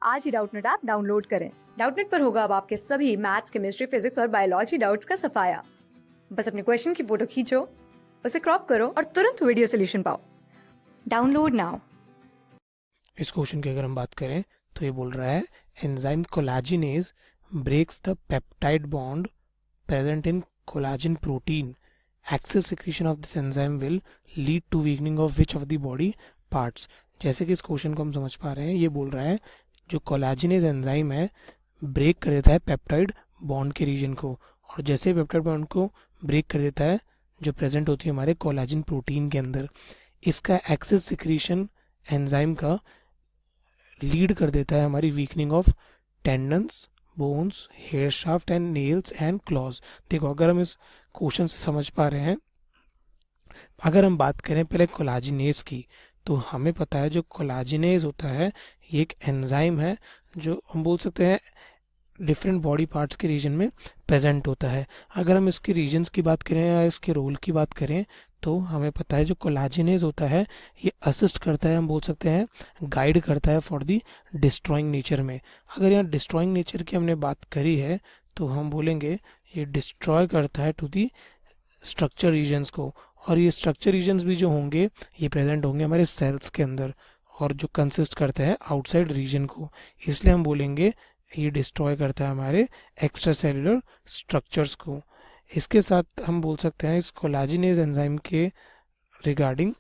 आज ही Doubtnut app download करें। Doubtnut पर होगा अब आपके सभी मैथ्स, केमिस्ट्री, फिजिक्स और बायोलॉजी डाउट्स का सफाया। बस अपने क्वेश्चन की फोटो खींचो, उसे क्रॉप करो और तुरंत वीडियो सोल्यूशन पाओ। Download now. इस क्वेश्चन की अगर हम बात करें तो ये बोल रहा है enzyme collagenase breaks the peptide bond present in collagen protein. Excess secretion of this enzyme will lead to weakening of which of the body parts. जैसे कि इस क्वेश्चन को हम समझ पा रहे हैं, ये बोल रहा है जो कोलाजिनेज एंजाइम है ब्रेक कर देता है पेप्टाइड बॉन्ड के रीजन को, और जैसे पेप्टाइड बॉन्ड को ब्रेक कर देता है जो प्रेजेंट होती है हमारे कोलाजिन प्रोटीन के अंदर, इसका एक्सेस सिक्रीशन एंजाइम का लीड कर देता है हमारी weakening of tendons, bones, hair shaft and nails and claws. देखो, अगर हम इस क्वेश्चन से समझ पा रहे हैं, अगर हम बात करें पहले कोलाजिनेज की, तो हमें पता है जो कोलाजिनेज होता है ये एक एंजाइम है जो हम बोल सकते हैं डिफरेंट बॉडी पार्ट्स के रीजन में प्रेजेंट होता है। अगर हम इसके रीजन्स की बात करें या इसके रोल की बात करें, तो हमें पता है जो कोलाजिनेज होता है ये असिस्ट करता है, हम बोल सकते हैं गाइड करता है फॉर दी डिस्ट्रॉइंग नेचर में। अगर यहाँ डिस्ट्रॉइंग नेचर की हमने बात करी है तो हम बोलेंगे ये डिस्ट्रॉय करता है टू दी स्ट्रक्चर रीजन्स को, और ये स्ट्रक्चर रीजन्स भी जो होंगे ये प्रेजेंट होंगे हमारे सेल्स के अंदर और जो कंसिस्ट करते हैं आउटसाइड रीजन को, इसलिए हम बोलेंगे ये डिस्ट्रॉय करता है हमारे एक्स्ट्रा सेलुलर स्ट्रक्चर्स को। इसके साथ हम बोल सकते हैं इस कोलाजिनेज एंजाइम के रिगार्डिंग,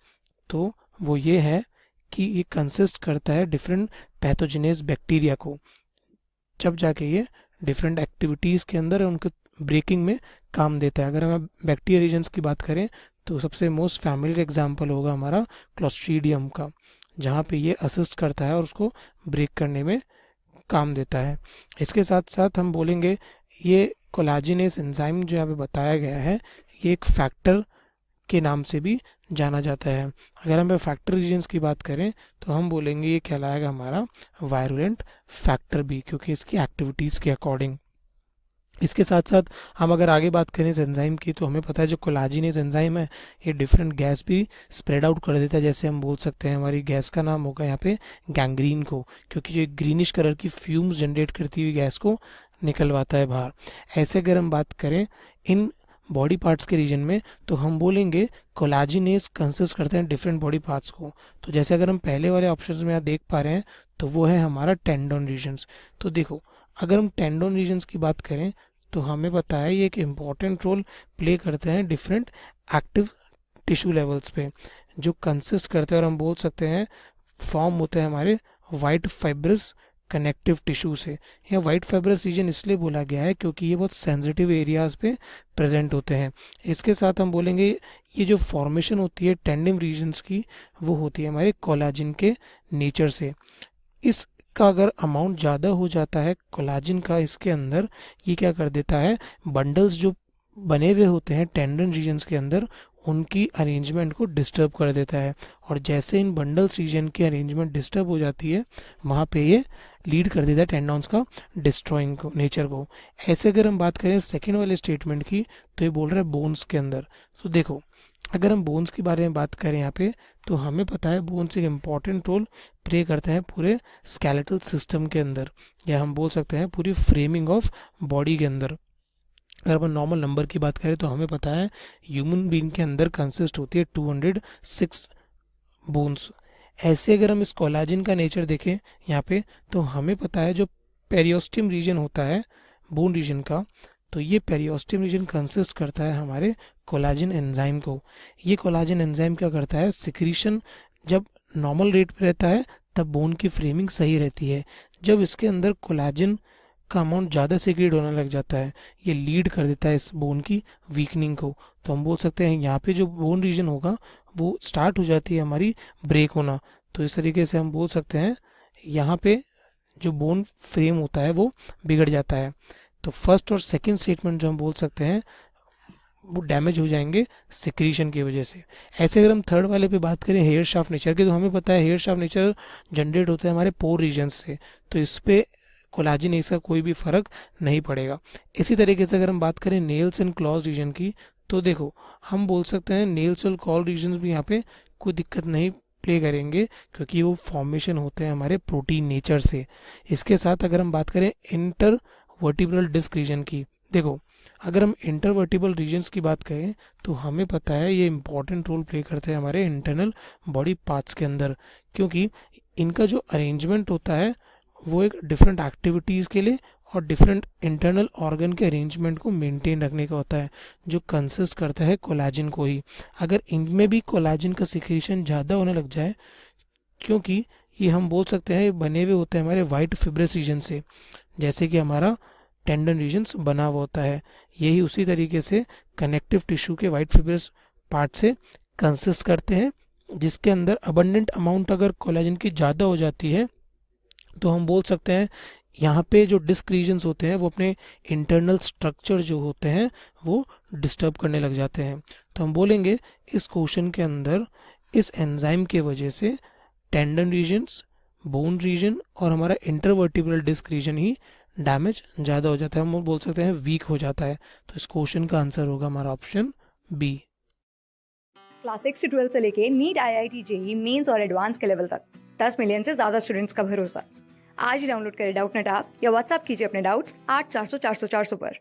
तो वो ये है कि ये कंसिस्ट करता है डिफरेंट पैथोजेनेस बैक्टीरिया को, जब जाके ये डिफरेंट एक्टिविटीज़ के अंदर उनके ब्रेकिंग में काम देता है। अगर हम बैक्टीरिया रीजन्स की बात करें तो सबसे मोस्ट फैमिलियर एग्जांपल होगा हमारा क्लोस्ट्रीडियम का, जहाँ पे ये असिस्ट करता है और उसको ब्रेक करने में काम देता है। इसके साथ साथ हम बोलेंगे ये कोलाजिनेज एंजाइम जो यहाँ पे बताया गया है ये एक फैक्टर के नाम से भी जाना जाता है। अगर हम फैक्टर रीजन्स की बात करें तो हम बोलेंगे ये कहलाएगा हमारा वायरुलेंट फैक्टर भी, क्योंकि इसकी एक्टिविटीज़ के अकॉर्डिंग। इसके साथ साथ हम अगर आगे बात करें इस एंजाइम की, तो हमें पता है जो कोलाजिनेज एंजाइम है ये डिफरेंट गैस भी स्प्रेड आउट कर देता है। जैसे हम बोल सकते हैं हमारी गैस का नाम होगा यहाँ पे गैंग्रीन को, क्योंकि जो ग्रीनिश कलर की फ्यूम्स जनरेट करती हुई गैस को निकलवाता है बाहर। ऐसे अगर हम बात करें इन बॉडी पार्ट्स के रीजन में, तो हम बोलेंगे कोलाजिनेज कंसिस्ट करते हैं डिफरेंट बॉडी पार्ट्स को। तो जैसे अगर हम पहले वाले ऑप्शन में यहाँ देख पा रहे हैं तो वो है हमारा टेंडोन रीजन्स। तो देखो, अगर हम टेंडोन रीजन्स की बात करें तो हमें पता है ये एक इम्पॉर्टेंट रोल प्ले करते हैं डिफरेंट एक्टिव टिश्यू लेवल्स पे, जो कंसिस्ट करते हैं और हम बोल सकते हैं फॉर्म होते हैं हमारे वाइट फाइब्रस कनेक्टिव टिश्यू से। यह वाइट फाइब्रस रीजन इसलिए बोला गया है क्योंकि ये बहुत सेंसिटिव एरियाज पे प्रेजेंट होते हैं। इसके साथ हम बोलेंगे ये जो फॉर्मेशन होती है टेंडिन रीजन्स की वो होती है हमारे कोलाजिन के नेचर से। इसका अगर अमाउंट ज़्यादा हो जाता है कोलाजिन का इसके अंदर, ये क्या कर देता है बंडल्स जो बने हुए होते हैं टेंडन रीजन्स के अंदर उनकी अरेंजमेंट को डिस्टर्ब कर देता है, और जैसे इन बंडल्स रीजन की अरेंजमेंट डिस्टर्ब हो जाती है वहाँ पे ये लीड कर देता है टेंडॉन्स का डिस्ट्रॉइंग को नेचर को। ऐसे अगर हम बात करें सेकेंड वाले स्टेटमेंट की, तो ये बोल रहा है बोन्स के अंदर। तो देखो, अगर हम बोन्स के बारे में बात करें यहाँ पे, तो हमें पता है बोन्स एक इम्पॉर्टेंट रोल प्ले करते हैं पूरे स्केलेटल सिस्टम के अंदर, या हम बोल सकते हैं पूरी फ्रेमिंग ऑफ बॉडी के अंदर। अगर अपन नॉर्मल नंबर की बात करें तो हमें पता है ह्यूमन बीइंग के अंदर कंसिस्ट होती है 206 बोन्स। ऐसे अगर हम इस कोलाजिन का नेचर देखें यहाँ पे, तो हमें पता है जो पेरियोस्टियम रीजन होता है बोन रीजन का, तो ये पेरियोस्टियम रीजन कंसिस्ट करता है हमारे कोलाजिन एंजाइम को। ये कोलाजिन एंजाइम क्या करता है, सिक्रीशन जब नॉर्मल रेट पे रहता है तब बोन की फ्रेमिंग सही रहती है। जब इसके अंदर कोलाजिन का अमाउंट ज़्यादा सिक्रीट होने लग जाता है ये लीड कर देता है इस बोन की वीकनिंग को। तो हम बोल सकते हैं यहाँ पे जो बोन रीजन होगा वो स्टार्ट हो जाती है हमारी ब्रेक होना। तो इस तरीके से हम बोल सकते हैं यहाँ पे जो बोन फ्रेम होता है वो बिगड़ जाता है। तो फर्स्ट और सेकंड स्टेटमेंट जो हम बोल सकते हैं वो डैमेज हो जाएंगे सिक्रीशन की वजह से। ऐसे अगर हम थर्ड वाले पे बात करें हेयर शाफ्ट नेचर की, तो हमें पता है हेयर शाफ्ट नेचर जनरेट होता है हमारे पोर रीजन से, तो इस पे कोलाजिनेज का कोई भी फर्क नहीं पड़ेगा। इसी तरीके से अगर हम बात करें नेल्स एंड क्लॉज रीजन की, तो देखो हम बोल सकते हैं नेल्स और क्लॉ रीजन भी यहाँ पे कोई दिक्कत नहीं प्ले करेंगे, क्योंकि वो फॉर्मेशन होते हैं हमारे प्रोटीन नेचर से। इसके साथ अगर हम बात करें इंटरवर्टिब्रल डिस्क रीजन की, देखो अगर हम इंटरवर्टिब्रल रीजन्स की बात करें तो हमें पता है ये इंपॉर्टेंट रोल प्ले करते हैं हमारे इंटरनल बॉडी पार्ट्स के अंदर, क्योंकि इनका जो अरेंजमेंट होता है वो एक डिफरेंट एक्टिविटीज़ के लिए और डिफरेंट इंटरनल ऑर्गन के अरेंजमेंट को मेंटेन रखने का होता है, जो कंसिस्ट करता है कोलाजिन को ही। अगर इनमें भी कोलाजिन का सिक्रीशन ज़्यादा होने लग जाए, क्योंकि ये हम बोल सकते हैं बने हुए होते हैं हमारे वाइट फिब्रस रीजन से, जैसे कि हमारा टेंडन रीजन्स बना हुआ होता है, यही उसी तरीके से कनेक्टिव टिश्यू के वाइट फिब्रस पार्ट से कंसिस्ट करते हैं, जिसके अंदर अबंडेंट अमाउंट अगर कोलाजिन की ज़्यादा हो जाती है तो हम बोल सकते हैं यहाँ पे जो डिस्क रीजन्स होते हैं वो अपने इंटरनल स्ट्रक्चर जो होते हैं वो डिस्टर्ब करने लग जाते हैं। तो हम बोलेंगे इस क्वेश्चन के अंदर इस एंजाइम के वजह से टेंडन रीजन्स, बोन रीजन और हमारा इंटरवर्टिब्रल डिस्क रीजन ही डैमेज ज़्यादा हो जाता है, हम बोल सकते हैं वीक हो जाता है। तो इस क्वेश्चन का आंसर होगा हमारा ऑप्शन बी। क्लास 6 से 12 से लेके नीट, IIT, जेई मेंस और एडवांस के लेवल तक 10 मिलियन से ज्यादा स्टूडेंट्स का भरोसा। आज ही डाउनलोड करें डाउटनेट ऐप या व्हाट्सएप कीजिए अपने डाउट्स 8400 400 400 पर।